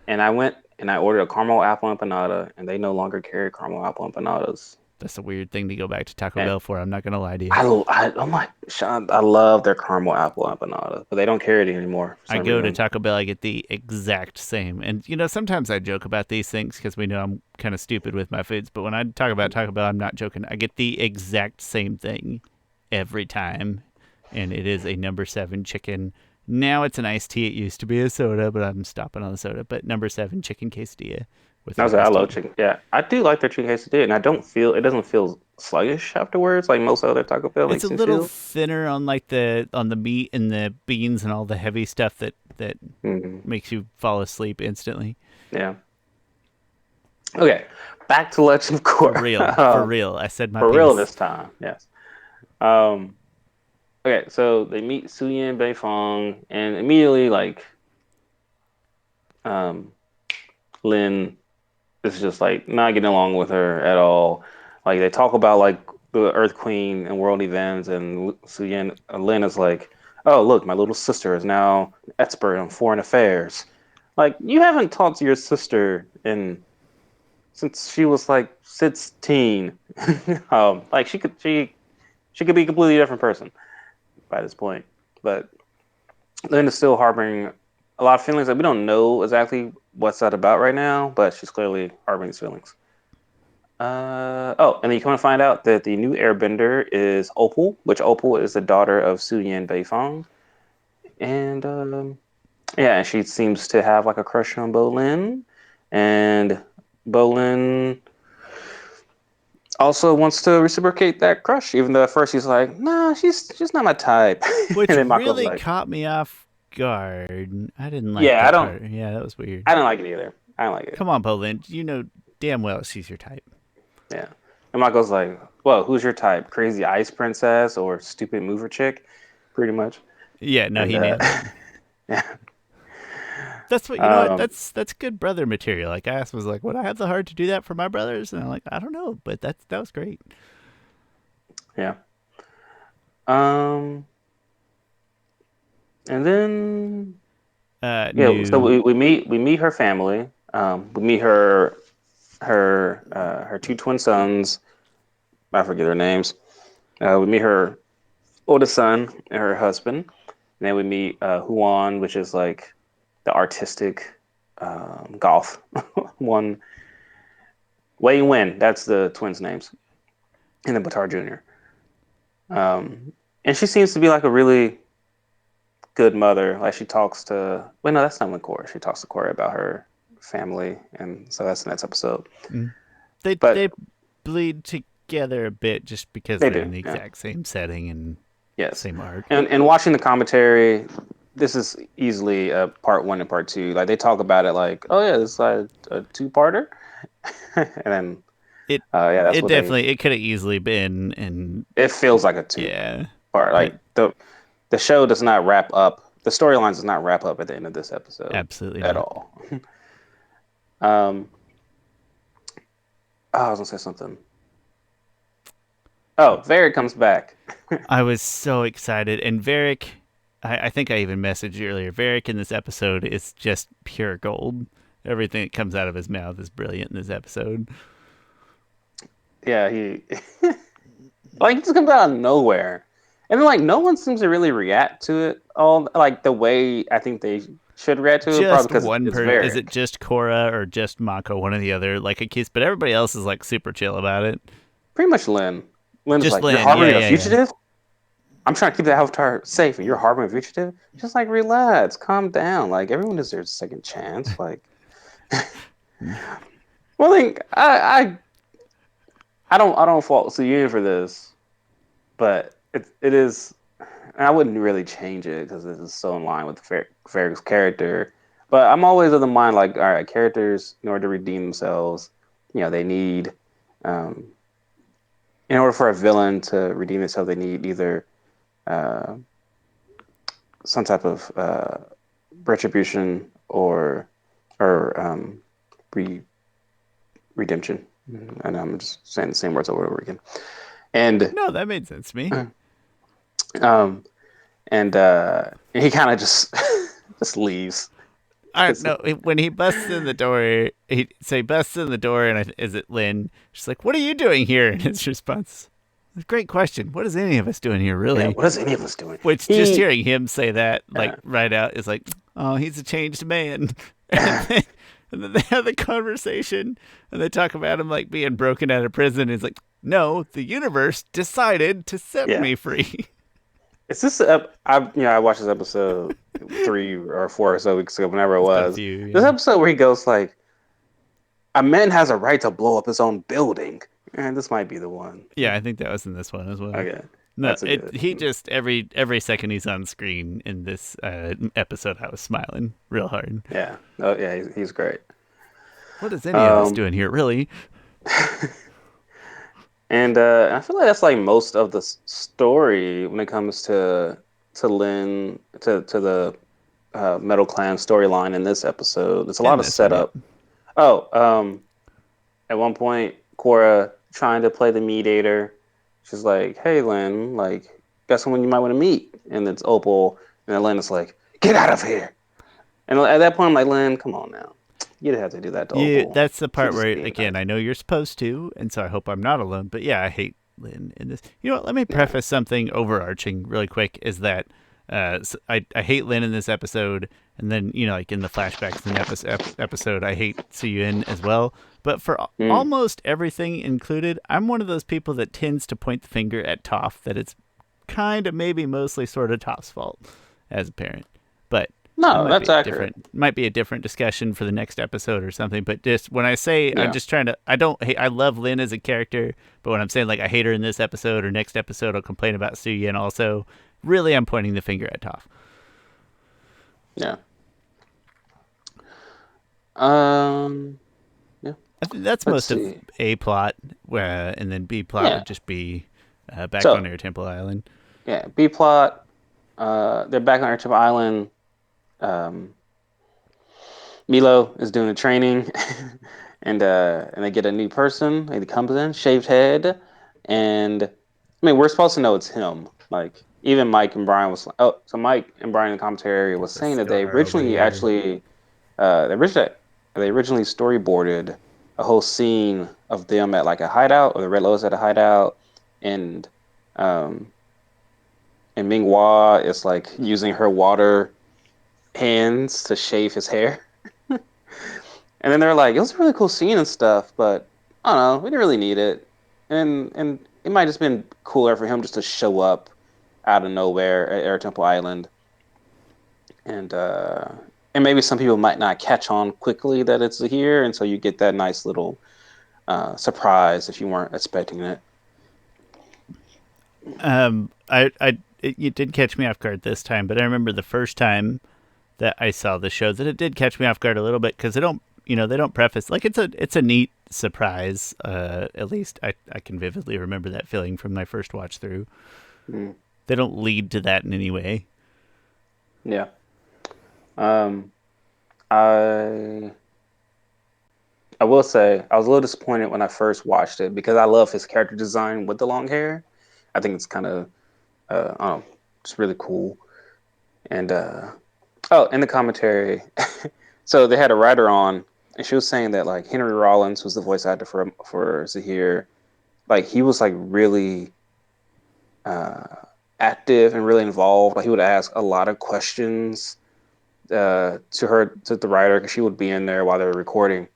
Speaker 1: And I went and I ordered a caramel apple empanada, and they no longer carry caramel apple empanadas.
Speaker 2: That's a weird thing to go back to Taco
Speaker 1: And
Speaker 2: Bell for. I'm not gonna lie to you.
Speaker 1: I'm like, Sean, I love their caramel apple empanada, but they don't carry it anymore for
Speaker 2: I
Speaker 1: some
Speaker 2: go to
Speaker 1: reason.
Speaker 2: Taco Bell, I get the exact same. And sometimes I joke about these things because we know I'm kind of stupid with my foods. But when I talk about Taco Bell, I'm not joking. I get the exact same thing every time, and it is a number 7 chicken. Now it's an iced tea. It used to be a soda, but I'm stopping on the soda. But number 7 chicken quesadilla with
Speaker 1: I
Speaker 2: an
Speaker 1: was like, I
Speaker 2: iced
Speaker 1: love
Speaker 2: tea.
Speaker 1: chicken. Yeah, I do like their chicken quesadilla, and I don't feel it doesn't feel sluggish afterwards like most other Taco Bell
Speaker 2: It's a
Speaker 1: makes it
Speaker 2: little
Speaker 1: feel.
Speaker 2: thinner on like the meat and the beans and all the heavy stuff that
Speaker 1: Hmm.
Speaker 2: makes you fall asleep instantly.
Speaker 1: Yeah. Okay, back to Legend of
Speaker 2: For
Speaker 1: Korra.
Speaker 2: real, for real. I said my
Speaker 1: For real
Speaker 2: piece.
Speaker 1: this time. Yes. Um. Okay, so they meet Suyin Beifong, and immediately like um Lin is just like not getting along with her at all. Like they talk about like the Earth Queen and world events, and Suyin Lin is like, "Oh, look, my little sister is now an expert on foreign affairs." Like you haven't talked to your sister in since she was like 16. Like she could be a completely different person by this point, but Lynn is still harboring a lot of feelings that we don't know exactly what's that about right now, but she's clearly harboring these feelings. Oh, and then you come to find out that the new Airbender is Opal, which Opal is the daughter of Su Yin Beifong, and yeah, she seems to have like a crush on Bolin, and Bolin also wants to reciprocate that crush, even though at first he's like, "Nah, she's not my type,"
Speaker 2: Which
Speaker 1: and then Mako's
Speaker 2: really
Speaker 1: like,
Speaker 2: caught me off guard. I didn't like
Speaker 1: "Yeah,
Speaker 2: that part. Yeah, that was weird.
Speaker 1: I don't like it either. I don't like it."
Speaker 2: Come on, Poland. You know damn well she's your type.
Speaker 1: Yeah. And Michael's like, well, who's your type? Crazy ice princess or stupid mover chick? Pretty much.
Speaker 2: Yeah, no,
Speaker 1: And
Speaker 2: he nailed it.
Speaker 1: yeah.
Speaker 2: That's what you know. What
Speaker 1: Um,
Speaker 2: that's good brother material. Like I asked, was like, would I have the heart to do that for my brothers? And I'm like, I don't know, but that was great.
Speaker 1: yeah. Um, and then yeah, so
Speaker 2: New.
Speaker 1: we meet her family. We meet her two twin sons. I forget their names. We meet her oldest son and her husband. And then we meet Huan, which is like the artistic golf one. Wei Win, that's the twins' names, and then Batar Jr. And she seems to be like a really good mother. Like she talks to, wait, no, that's not with Corey. She talks to Corey about her family, and so that's the next episode.
Speaker 2: Mm. They
Speaker 1: But
Speaker 2: bleed together a bit just because
Speaker 1: they
Speaker 2: they're
Speaker 1: do,
Speaker 2: in the
Speaker 1: yeah,
Speaker 2: exact same setting and
Speaker 1: yes.
Speaker 2: same arc.
Speaker 1: And watching the commentary, this is easily a part one and part two. Like they talk about it like, oh yeah, this is like a two-parter, and then
Speaker 2: It
Speaker 1: yeah, that's
Speaker 2: it
Speaker 1: what they.
Speaker 2: definitely it could have easily been, and
Speaker 1: It feels like a two
Speaker 2: yeah,
Speaker 1: part.
Speaker 2: but
Speaker 1: Like the show does not wrap up. The storyline does not wrap up at the end of this episode
Speaker 2: absolutely
Speaker 1: at
Speaker 2: not.
Speaker 1: all. um, oh, I was gonna say something. Oh, Varric comes back.
Speaker 2: I was so excited, and Varric. I think I even messaged you earlier. Varric in this episode is just pure gold. Everything that comes out of his mouth is brilliant in this episode.
Speaker 1: Yeah, he like he just comes out of nowhere, and then like no one seems to really react to it all like the way I think they should react to it. Probably
Speaker 2: Just
Speaker 1: because
Speaker 2: one
Speaker 1: it's
Speaker 2: per. Is it
Speaker 1: Varric.
Speaker 2: just Korra or just Mako? One or the other, like a kiss. But everybody else is like super chill about it.
Speaker 1: Pretty much Lynn. Lynn is
Speaker 2: Just
Speaker 1: like, "You're
Speaker 2: Lin. Yeah,
Speaker 1: harboring a
Speaker 2: yeah, yeah.
Speaker 1: fugitive. I'm trying to keep the Avatar safe, and you're harboring a fugitive. Just like relax, calm down. Like everyone deserves a second chance. Like." Well, I think I don't fault Suyun for this, but it is. I wouldn't really change it because this is so in line with Ferrig's character. But I'm always of the mind like, all right, characters in order to redeem themselves, they need um, in order for a villain to redeem itself, they need either uh, some type of retribution or re- redemption. And I'm just saying the same words over and over again. And
Speaker 2: No, that made sense to me.
Speaker 1: um and he kind of just just leaves.
Speaker 2: I don't know. When he busts in the door, he busts in the door, and is it Lynn? She's like, "What are you doing here?" And his response, "Great question. What is any of us doing here,
Speaker 1: Yeah,
Speaker 2: really?"
Speaker 1: what is any of us doing?
Speaker 2: Which just
Speaker 1: He
Speaker 2: hearing him say that, like
Speaker 1: yeah.
Speaker 2: right out, is like, "Oh, he's a changed man." And then, and then they have the conversation, and they talk about him like being broken out of prison. He's like, "No, the universe decided to set
Speaker 1: Yeah.
Speaker 2: me free."
Speaker 1: It's this I watched this episode 3 or 4 or so weeks ago, whenever it
Speaker 2: It's been a
Speaker 1: was.
Speaker 2: few,
Speaker 1: This
Speaker 2: yeah.
Speaker 1: episode where he goes like, "A man has a right to blow up his own building." And this might be the one.
Speaker 2: Yeah, I think that was in this one as well.
Speaker 1: Okay,
Speaker 2: No,
Speaker 1: that's a good.
Speaker 2: he just every second he's on screen in this episode, I was smiling real hard.
Speaker 1: Yeah. Oh yeah, he's great.
Speaker 2: What is any of us
Speaker 1: Um,
Speaker 2: doing here, really?
Speaker 1: and I feel like that's like most of the story when it comes to Lynn to the Metal Clan storyline in this episode. It's a lot
Speaker 2: In
Speaker 1: of
Speaker 2: this one, yep.
Speaker 1: setup. Oh, at one point, Korra trying to play the mediator. She's like, "Hey, Lynn, like, got someone you might want to meet." And it's Opal, and then Lynn is like, "Get out of here!" And at that point, I'm like, "Lynn, come on now, you didn't have to do that to
Speaker 2: You
Speaker 1: Opal.
Speaker 2: that's the
Speaker 1: She's
Speaker 2: part
Speaker 1: just
Speaker 2: where
Speaker 1: being nice."
Speaker 2: again I know you're supposed to, and so I hope I'm not alone. But yeah, I hate Lynn in this. You know what? Let me
Speaker 1: Yeah.
Speaker 2: preface something overarching really quick. Is that I hate Lynn in this episode, and then like in the flashbacks in the episode, I hate Suyun as well. But for
Speaker 1: Mm.
Speaker 2: almost everything included, I'm one of those people that tends to point the finger at Toph. That it's kind of maybe mostly sort of Toph's fault as a parent, but that
Speaker 1: No, that's accurate.
Speaker 2: might be a different discussion for the next episode or something. But just when I say I'm
Speaker 1: Yeah.
Speaker 2: just trying to, I don't hate, I love Lynn as a character, but when I'm saying like I hate her in this episode or next episode, I'll complain about Suya, and also really I'm pointing the finger at Toph.
Speaker 1: Yeah. Um. Yeah.
Speaker 2: I think that's
Speaker 1: Let's
Speaker 2: most of
Speaker 1: see.
Speaker 2: A plot, and then B plot
Speaker 1: Yeah.
Speaker 2: would just be back on
Speaker 1: So
Speaker 2: Air Temple Island.
Speaker 1: yeah, B plot. They're back on Archip Island. Um, Milo is doing the training, and they get a new person. He comes in, shaved head, and I mean we're supposed to know it's him. Like even Mike and Brian was like, oh, so Mike and Brian in the commentary
Speaker 2: Got
Speaker 1: was
Speaker 2: the
Speaker 1: saying that they
Speaker 2: scar over
Speaker 1: originally
Speaker 2: here.
Speaker 1: actually uh, they originally they originally storyboarded a whole scene of them at like a hideout or the Red Lotus at a hideout, and um and Ming Hua is like using her water hands to shave his hair. And then they're like, it was a really cool scene and stuff, but I don't know, we didn't really need it. And it might have just been cooler for him just to show up out of nowhere at Air Temple Island. And uh and maybe some people might not catch on quickly that it's here, and so you get that nice little surprise if you weren't expecting it.
Speaker 2: You did catch me off guard this time, but I remember the first time that I saw the show that it did catch me off guard a little bit because they don't preface like it's a neat surprise. At least I can vividly remember that feeling from my first watch through.
Speaker 1: Mm,
Speaker 2: They don't lead to that in any way.
Speaker 1: yeah. Um, I I will say I was a little disappointed when I first watched it because I love his character design with the long hair. I think it's kind of I don't know, it's really cool. And oh, in the commentary, so they had a writer on, and she was saying that like Henry Rollins was the voice actor for Zahir. Like he was like really uh, active and really involved. Like he would ask a lot of questions to the writer because she would be in there while they were recording.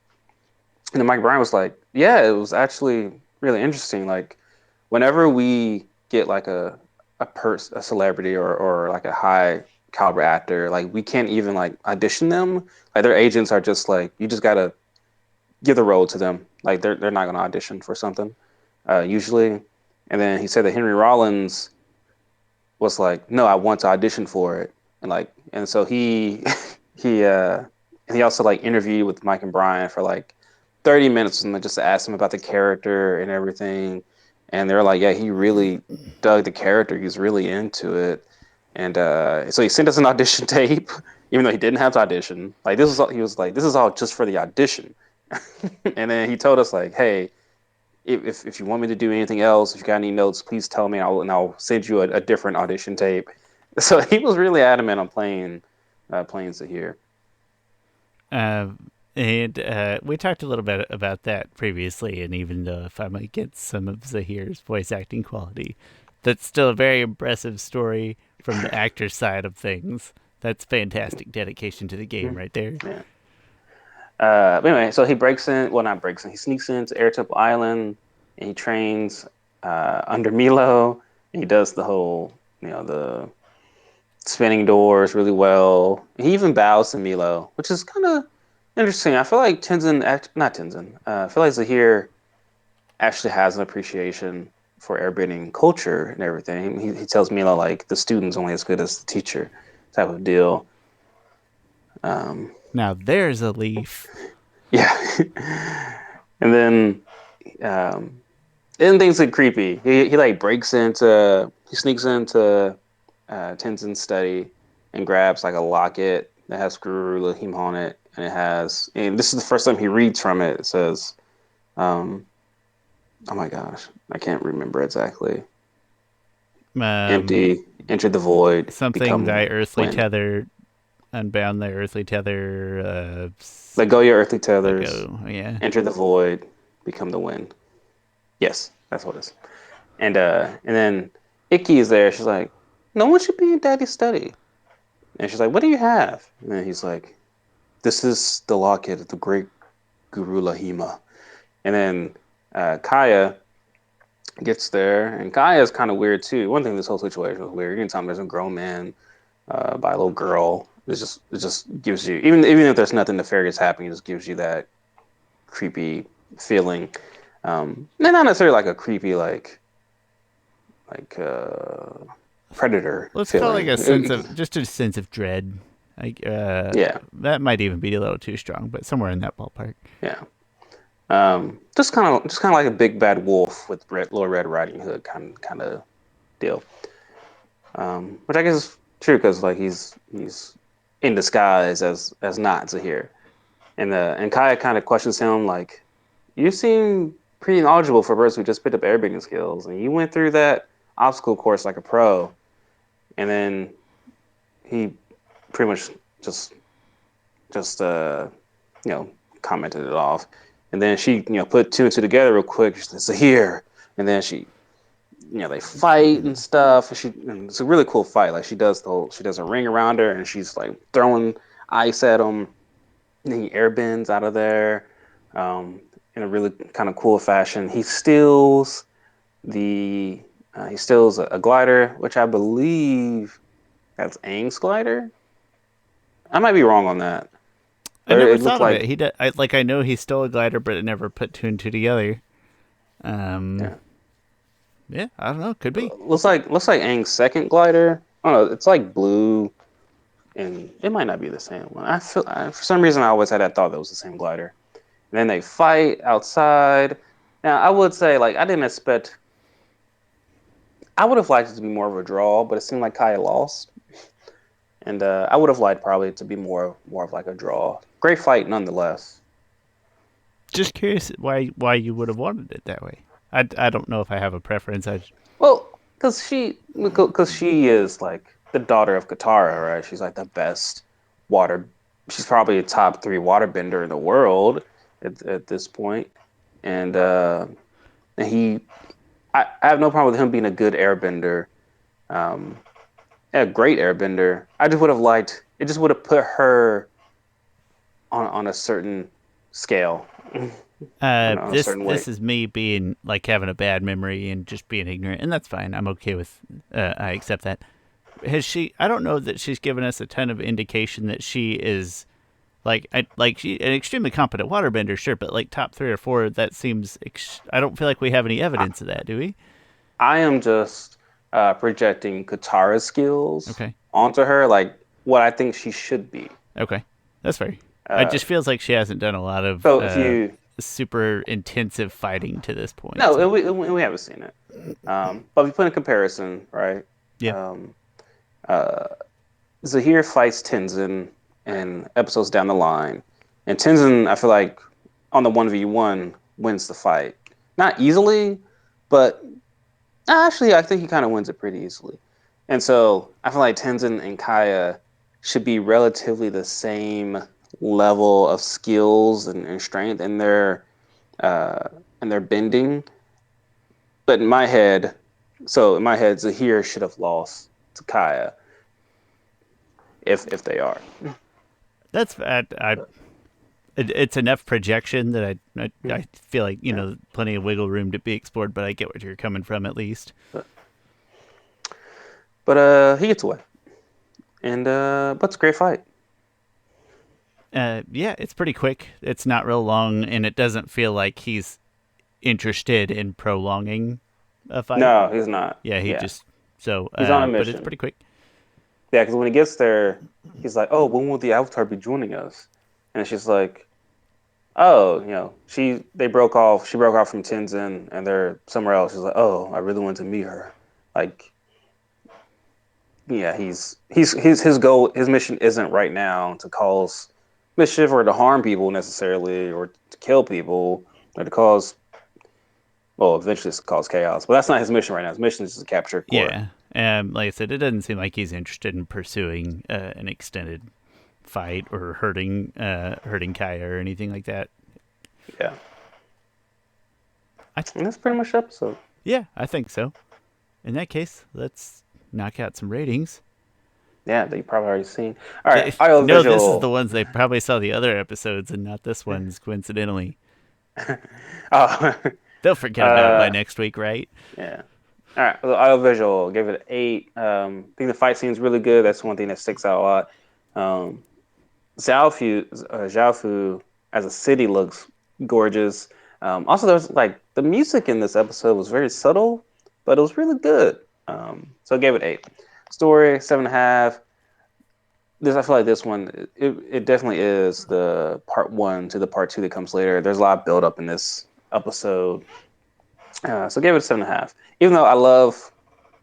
Speaker 1: And then Mike Bryan was like, "Yeah, it was actually really interesting. Like whenever we get like a celebrity or like a high caliber actor, like we can't even like audition them. Like their agents are just like, you just gotta give the role to them. Like they're not gonna audition for something usually." And then he said that Henry Rollins was like, "No, I want to audition for it," and so he he and he also like interviewed with Mike and Brian for like 30 minutes and just to ask him about the character and everything. and they're like, yeah, he really dug the character. He's really into it, and so he sent us an audition tape, even though he didn't have to audition. Like this was all, he was like, this is all just for the audition, and then he told us like, hey, if you want me to do anything else, if you got any notes, please tell me, and I'll send you a different audition tape. So he was really adamant on playing Zahir.
Speaker 2: Uh, and we talked a little bit about that previously, and even though if I might get some of Zahir's voice acting quality, that's still a very impressive story from the actor's side of things. That's fantastic dedication to the game right there.
Speaker 1: Yeah. But anyway, so he breaks in. Well, not breaks in. He sneaks into Air Temple Island and he trains under Milo. And he does the whole, the spinning doors really well. He even bows to Milo, which is kind of interesting. I feel like not Tenzin. I feel like Zahir actually has an appreciation for airbending culture and everything. He tells Milo like the student's only as good as the teacher, type of deal. Um,
Speaker 2: Now there's a leaf.
Speaker 1: yeah, and then then things get creepy. He like he sneaks into Tenzin's study and grabs like a locket that has Guru Lahim on it, and and this is the first time he reads from it. It says, um, "Oh my gosh, I can't remember exactly.
Speaker 2: Um,
Speaker 1: Empty, enter the void,
Speaker 2: Something
Speaker 1: become
Speaker 2: thy earthly
Speaker 1: wind.
Speaker 2: tether, unbound thy earthly tether,
Speaker 1: Let go your earthly
Speaker 2: let
Speaker 1: tethers,
Speaker 2: go. Yeah.
Speaker 1: enter the void, become the wind." Yes, that's what it is. And then Icky is there. She's like, "No one should be in Daddy's study." And she's like, "What do you have?" And then he's like, "This is the locket of the great Guru Lahima." And then Kaya gets there, and Kaya is kind of weird too. One thing, this whole situation was weird. Anytime there's a grown man by a little girl, it just gives you, even if there's nothing nefarious happening, it just gives you that creepy feeling. And not necessarily like a creepy like predator
Speaker 2: Let's call it like
Speaker 1: feeling.
Speaker 2: a sense of just a sense of dread. Like
Speaker 1: Yeah,
Speaker 2: that might even be a little too strong, but somewhere in that ballpark.
Speaker 1: yeah. Just kind of like a big bad wolf with Little Red Riding Hood kind of deal. Which I guess is true because like he's in disguise as not Zahir, and Kaya kind of questions him like, "You seem pretty knowledgeable for a person who just picked up airbending skills, and you went through that obstacle course like a pro." And then he pretty much just just you know commented it off, and then she put two and two together real quick. She says, "Here," and then they fight and stuff. And it's a really cool fight. Like she does a ring around her, and she's like throwing ice at him. And then he airbends out of there in a really kind of cool fashion. He steals a glider, which I believe that's Aang's glider. I might be wrong on that,
Speaker 2: I
Speaker 1: but
Speaker 2: never
Speaker 1: it looked
Speaker 2: thought of it.
Speaker 1: like
Speaker 2: I know he stole a glider, but it never put two and two together. Um,
Speaker 1: yeah,
Speaker 2: yeah, I don't know. Could be.
Speaker 1: looks like Aang's second glider. I don't know. It's like blue, and it might not be the same one. For some reason I always had that thought that was the same glider. And then they fight outside. Now I would say like I didn't expect. I would have liked it to be more of a draw, but it seemed like Kaya lost, and I would have liked probably to be more of like a draw. Great fight nonetheless.
Speaker 2: Just curious why you would have wanted it that way. I don't know if I have a preference.
Speaker 1: Well, because she is like the daughter of Katara, right? She's like the best water. She's probably a top three waterbender in the world at this point, and and I have no problem with him being a good airbender, um, a great airbender. I just would have liked it. Just would have put her on a certain scale, on a
Speaker 2: This
Speaker 1: certain
Speaker 2: this
Speaker 1: weight.
Speaker 2: is me being like having a bad memory and just being ignorant, and that's fine. I'm okay with. I accept that. Has she? I don't know that she's given us a ton of indication that she is she an extremely competent waterbender, sure, but like top three or four, that seems. I don't feel like we have any
Speaker 1: I,
Speaker 2: evidence of that, do we?
Speaker 1: I am just projecting Katara's skills
Speaker 2: Okay,
Speaker 1: onto her, like what I think she should be.
Speaker 2: okay, that's fair. It
Speaker 1: Uh,
Speaker 2: just feels like she hasn't done a lot of
Speaker 1: so if you
Speaker 2: super intensive fighting to this point.
Speaker 1: No,
Speaker 2: So
Speaker 1: we haven't seen it. But if you put in comparison, right?
Speaker 2: yeah,
Speaker 1: Um, uh, Zahir fights Tenzin in episodes down the line, and Tenzin, I feel like on the 1v1 wins the fight. Not easily, but actually, I think he kind of wins it pretty easily. And so I feel like Tenzin and Kaya should be relatively the same level of skills and strength uh, in their bending. But in my head, Zahir should have lost to Kaya if they are.
Speaker 2: that's it's enough projection that I feel like
Speaker 1: Yeah.
Speaker 2: plenty of wiggle room to be explored, but I get where you're coming from at least.
Speaker 1: But he gets away, and but it's a great fight.
Speaker 2: Yeah, it's pretty quick. It's not real long, and it doesn't feel like he's interested in prolonging a fight.
Speaker 1: No, he's not.
Speaker 2: Yeah, he
Speaker 1: Yeah,
Speaker 2: just so.
Speaker 1: he's on a
Speaker 2: But it's
Speaker 1: mission.
Speaker 2: pretty quick.
Speaker 1: Yeah, because when he gets there, he's like, "Oh, when will the Avatar be joining us?" And she's like, "Oh, they broke off. She broke off from Tenzin, and they're somewhere else." She's like, "Oh, I really want to meet her." Like, yeah, his goal, his mission isn't right now to cause mischief or to harm people necessarily, or to kill people, or to cause, well, eventually to cause chaos. But that's not his mission right now. His mission is to capture Korra.
Speaker 2: Yeah. Like I said, it doesn't seem like he's interested in pursuing an extended fight or hurting Kaya or anything like that.
Speaker 1: Yeah,
Speaker 2: I
Speaker 1: and that's pretty much the episode.
Speaker 2: Yeah, I think so. In that case, let's knock out some ratings.
Speaker 1: Yeah, that you probably already seen. All right, audio
Speaker 2: No, this is the
Speaker 1: visual.
Speaker 2: ones they probably saw the other episodes and not this one's coincidentally.
Speaker 1: Oh,
Speaker 2: They'll forget about it by
Speaker 1: uh,
Speaker 2: next week, right?
Speaker 1: yeah. All right, well, audio visual. Gave it an 8. I think the fight scene's really good. That's one thing that sticks out a lot. Um, Zhaofu as a city looks gorgeous. Also, there's like the music in this episode was very subtle, but it was really good. So I gave it 8. Story 7.5. This I feel like this one it definitely is the part one to the part two that comes later. There's a lot of build up in this episode, so I gave it a 7.5. Even though I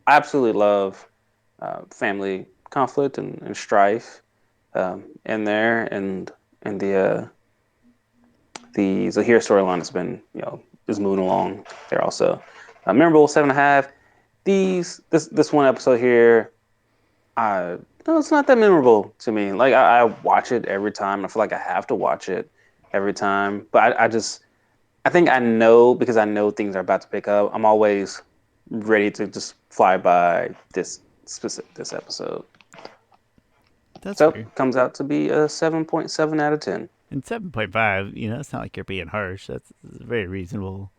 Speaker 1: absolutely love family conflict and strife in there, and the Zahir storyline has been is moving along there also. Memorable 7.5. This one episode here, no, it's not that memorable to me. Like I watch it every time. I feel like I have to watch it every time. But I think I know because I know things are about to pick up. I'm always ready to just fly by this episode.
Speaker 2: That's
Speaker 1: So
Speaker 2: fair.
Speaker 1: comes out to be a 7.7 out of 10.
Speaker 2: And 7.5, it's not like you're being harsh. That's a very reasonable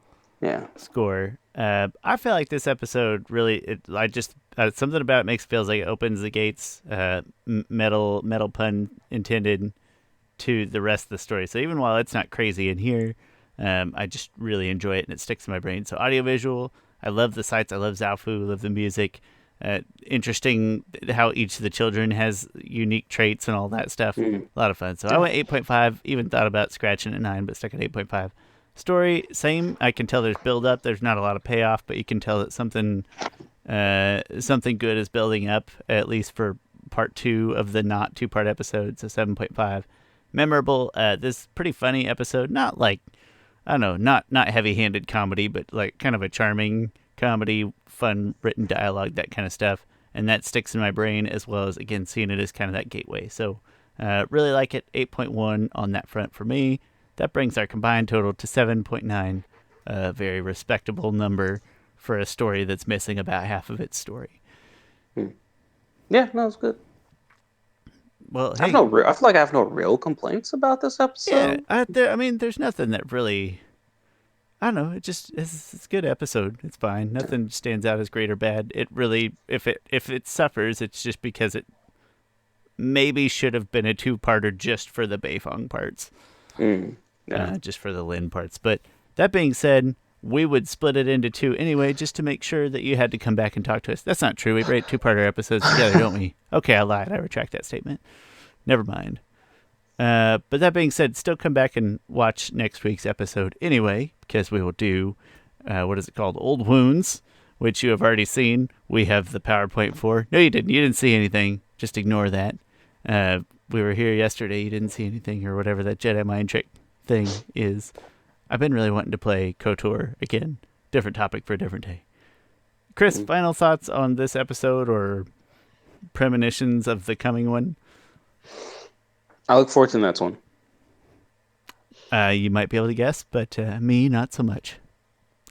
Speaker 1: Yeah.
Speaker 2: score. I feel like this episode really, something about it makes feels like it opens the gates, metal pun intended, to the rest of the story. So even while it's not crazy in here, I just really enjoy it and it sticks in my brain. So audiovisual, I love the sights, I love Zaofu, I love the music. Interesting how each of the children has unique traits and all that stuff.
Speaker 1: Mm.
Speaker 2: A lot of fun. So I went 8.5, even thought about scratching at 9, but stuck at 8.5. Story, same. I can tell there's build up. There's not a lot of payoff, but you can tell that something good is building up, at least for part 2 of the not 2-part episode. So 7.5. Memorable. This pretty funny episode. Not like, I don't know, not heavy-handed comedy, but like kind of a charming comedy, fun written dialogue, that kind of stuff. And that sticks in my brain, as well as, again, seeing it as kind of that gateway. So really like it. 8.1 on that front for me. That brings our combined total to 7.9. A very respectable number for a story that's missing about half of its story.
Speaker 1: Mm. Yeah, no, it's good.
Speaker 2: Well, hey,
Speaker 1: I feel like I have no real complaints about this
Speaker 2: yeah,
Speaker 1: episode.
Speaker 2: I mean, there's nothing that really, I don't know. It's a good episode. It's fine. Nothing stands out as great or bad. It really, if it suffers, it's just because it maybe should have been a 2-parter just for the Beifong parts.
Speaker 1: Yeah.
Speaker 2: Just for the Lin parts. But that being said, we would split it into 2 anyway, just to make sure that you had to come back and talk to us. That's not true. We rate 2-parter episodes together, don't we? Okay, I lied. I retract that statement. Never mind. But that being said, still come back and watch next week's episode anyway, because we will do, what is it called? Old Wounds, which you have already seen. We have the PowerPoint for. No, you didn't. You didn't see anything. Just ignore that. We were here yesterday. You didn't see anything or whatever that Jedi mind trick thing is. I've been really wanting to play KOTOR again. Different topic for a different day. Chris, final thoughts on this episode or premonitions of the coming one?
Speaker 1: I look forward to the next one.
Speaker 2: You might be able to guess, but me, not so much.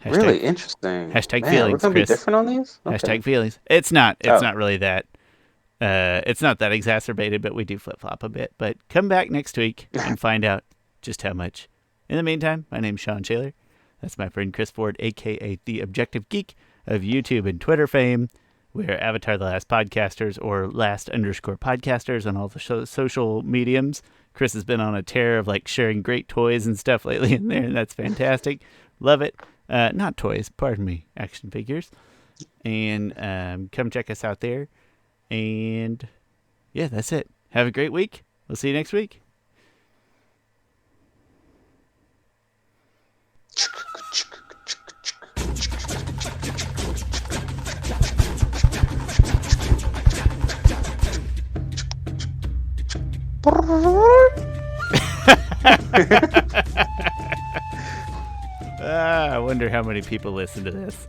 Speaker 1: Really interesting.
Speaker 2: Hashtag
Speaker 1: Man,
Speaker 2: feelings,
Speaker 1: we're gonna
Speaker 2: Chris.
Speaker 1: be different on these? Okay.
Speaker 2: Hashtag feelings. It's not really that. It's not that exacerbated, but we do flip-flop a bit. But come back next week and find out just how much. In the meantime, my name's Shawn Shaler. That's my friend Chris Ford, a.k.a. The Objective Geek of YouTube and Twitter fame. We're Avatar the Last Podcasters or Last_Podcasters on all the social mediums. Chris has been on a tear of like sharing great toys and stuff lately in there, and that's fantastic. Love it. Not toys, pardon me, action figures. And come check us out there. And yeah, that's it. Have a great week. We'll see you next week. I wonder how many people listen to this.